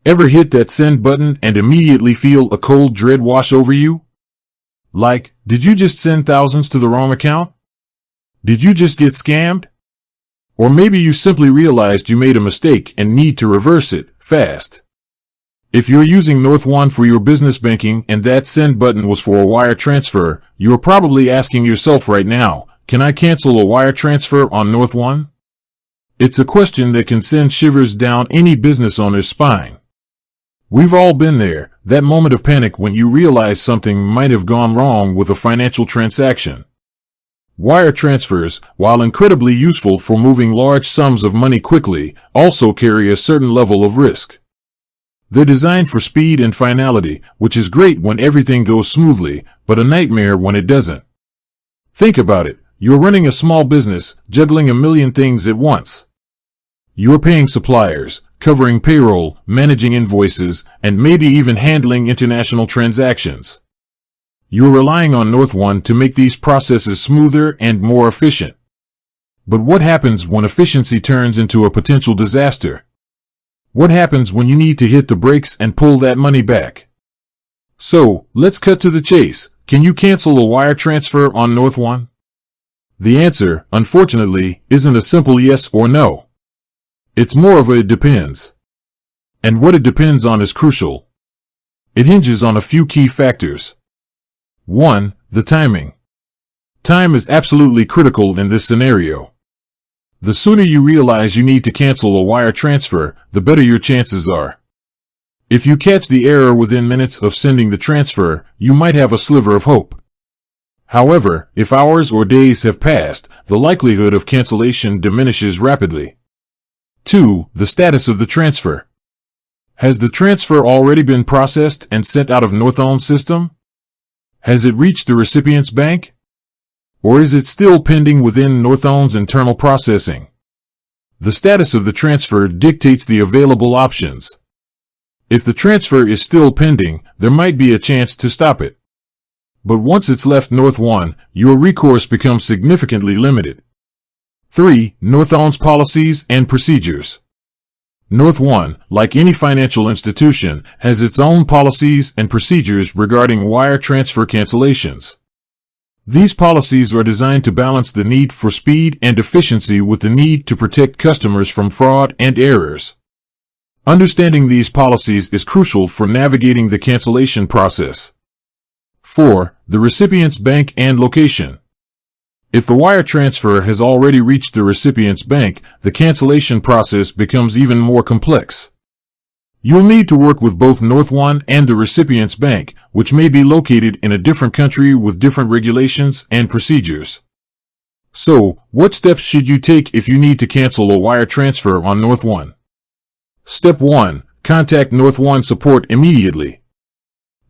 Ever hit that send button and immediately feel a cold dread wash over you? Like, did you just send thousands to the wrong account? Did you just get scammed? Or maybe you simply realized you made a mistake and need to reverse it, fast. If you're using Northone for your business banking and that send button was for a wire transfer, you are probably asking yourself right now, can I cancel a wire transfer on Northone? It's a question that can send shivers down any business owner's spine. We've all been there, that moment of panic when you realize something might have gone wrong with a financial transaction. Wire transfers, while incredibly useful for moving large sums of money quickly, also carry a certain level of risk. They're designed for speed and finality, which is great when everything goes smoothly, but a nightmare when it doesn't. Think about it. You're running a small business, juggling a million things at once. You're paying suppliers, covering payroll, managing invoices, and maybe even handling international transactions. You're relying on Northone to make these processes smoother and more efficient. But what happens when efficiency turns into a potential disaster? What happens when you need to hit the brakes and pull that money back? So, let's cut to the chase. Can you cancel a wire transfer on Northone? The answer, unfortunately, isn't a simple yes or no. It's more of a it depends. And what it depends on is crucial. It hinges on a few key factors. 1. The timing. Time is absolutely critical in this scenario. The sooner you realize you need to cancel a wire transfer, the better your chances are. If you catch the error within minutes of sending the transfer, you might have a sliver of hope. However, if hours or days have passed, the likelihood of cancellation diminishes rapidly. 2. The status of the transfer. Has the transfer already been processed and sent out of Northone's system? Has it reached the recipient's bank? Or is it still pending within Northone's internal processing? The status of the transfer dictates the available options. If the transfer is still pending, there might be a chance to stop it. But once it's left Northone, your recourse becomes significantly limited. 3. Northone's policies and procedures. Northone, like any financial institution, has its own policies and procedures regarding wire transfer cancellations. These policies are designed to balance the need for speed and efficiency with the need to protect customers from fraud and errors. Understanding these policies is crucial for navigating the cancellation process. 4. The recipient's bank and location. If the wire transfer has already reached the recipient's bank, the cancellation process becomes even more complex. You'll need to work with both Northone and the recipient's bank, which may be located in a different country with different regulations and procedures. So, what steps should you take if you need to cancel a wire transfer on Northone? Step 1. Contact Northone support immediately.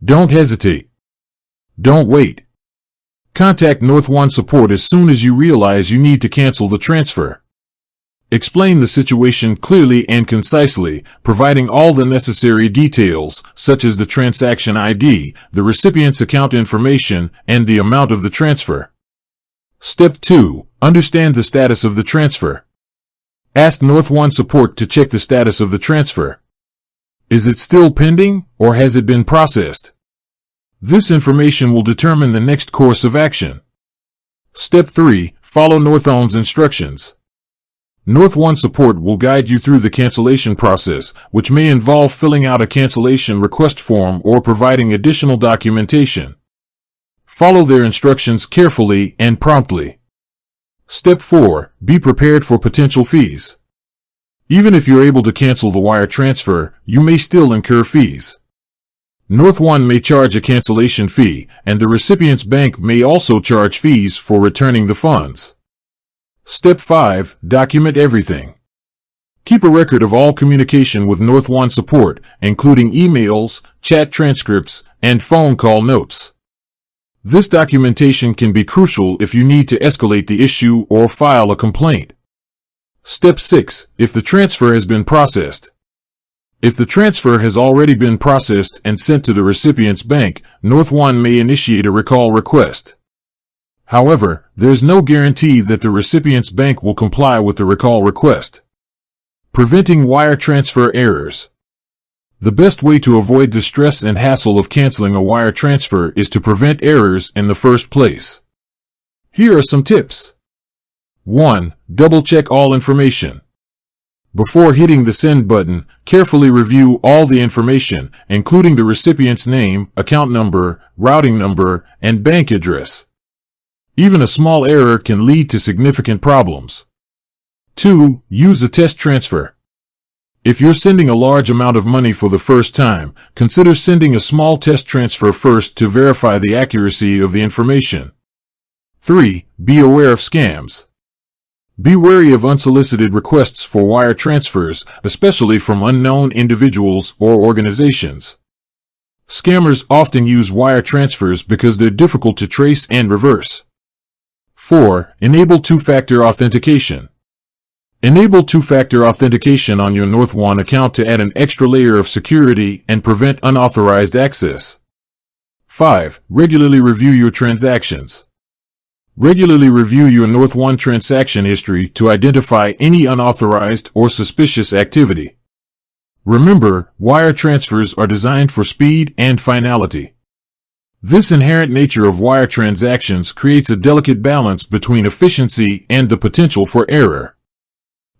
Don't hesitate. Don't wait. Contact Northone support as soon as you realize you need to cancel the transfer. Explain the situation clearly and concisely, providing all the necessary details, such as the transaction ID, the recipient's account information, and the amount of the transfer. Step 2. Understand the status of the transfer. Ask Northone support to check the status of the transfer. Is it still pending, or has it been processed? This information will determine the next course of action. Step 3. Follow Northone's instructions. Northone support will guide you through the cancellation process, which may involve filling out a cancellation request form or providing additional documentation. Follow their instructions carefully and promptly. Step 4. Be prepared for potential fees. Even if you're able to cancel the wire transfer, you may still incur fees. Northone may charge a cancellation fee, and the recipient's bank may also charge fees for returning the funds. Step 5. Document everything. Keep a record of all communication with Northone support, including emails, chat transcripts, and phone call notes. This documentation can be crucial if you need to escalate the issue or file a complaint. Step 6. If the transfer has been processed. If the transfer has already been processed and sent to the recipient's bank, Northone may initiate a recall request. However, there's no guarantee that the recipient's bank will comply with the recall request. Preventing wire transfer errors. The best way to avoid the stress and hassle of canceling a wire transfer is to prevent errors in the first place. Here are some tips. 1. Double-check all information. Before hitting the send button, carefully review all the information, including the recipient's name, account number, routing number, and bank address. Even a small error can lead to significant problems. 2. Use a test transfer. If you're sending a large amount of money for the first time, consider sending a small test transfer first to verify the accuracy of the information. 3. Be aware of scams. Be wary of unsolicited requests for wire transfers, especially from unknown individuals or organizations. Scammers often use wire transfers because they're difficult to trace and reverse. 4. Enable two-factor authentication. Enable two-factor authentication on your Northone account to add an extra layer of security and prevent unauthorized access. 5. Regularly review your transactions. Regularly review your Northone transaction history to identify any unauthorized or suspicious activity. Remember, wire transfers are designed for speed and finality. This inherent nature of wire transactions creates a delicate balance between efficiency and the potential for error.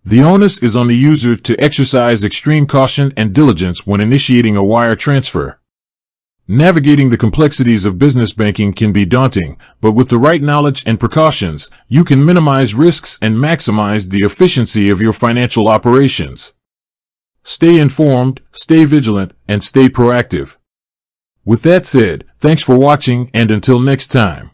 The onus is on the user to exercise extreme caution and diligence when initiating a wire transfer. Navigating the complexities of business banking can be daunting, but with the right knowledge and precautions, you can minimize risks and maximize the efficiency of your financial operations. Stay informed, stay vigilant, and stay proactive. With that said, thanks for watching, and until next time.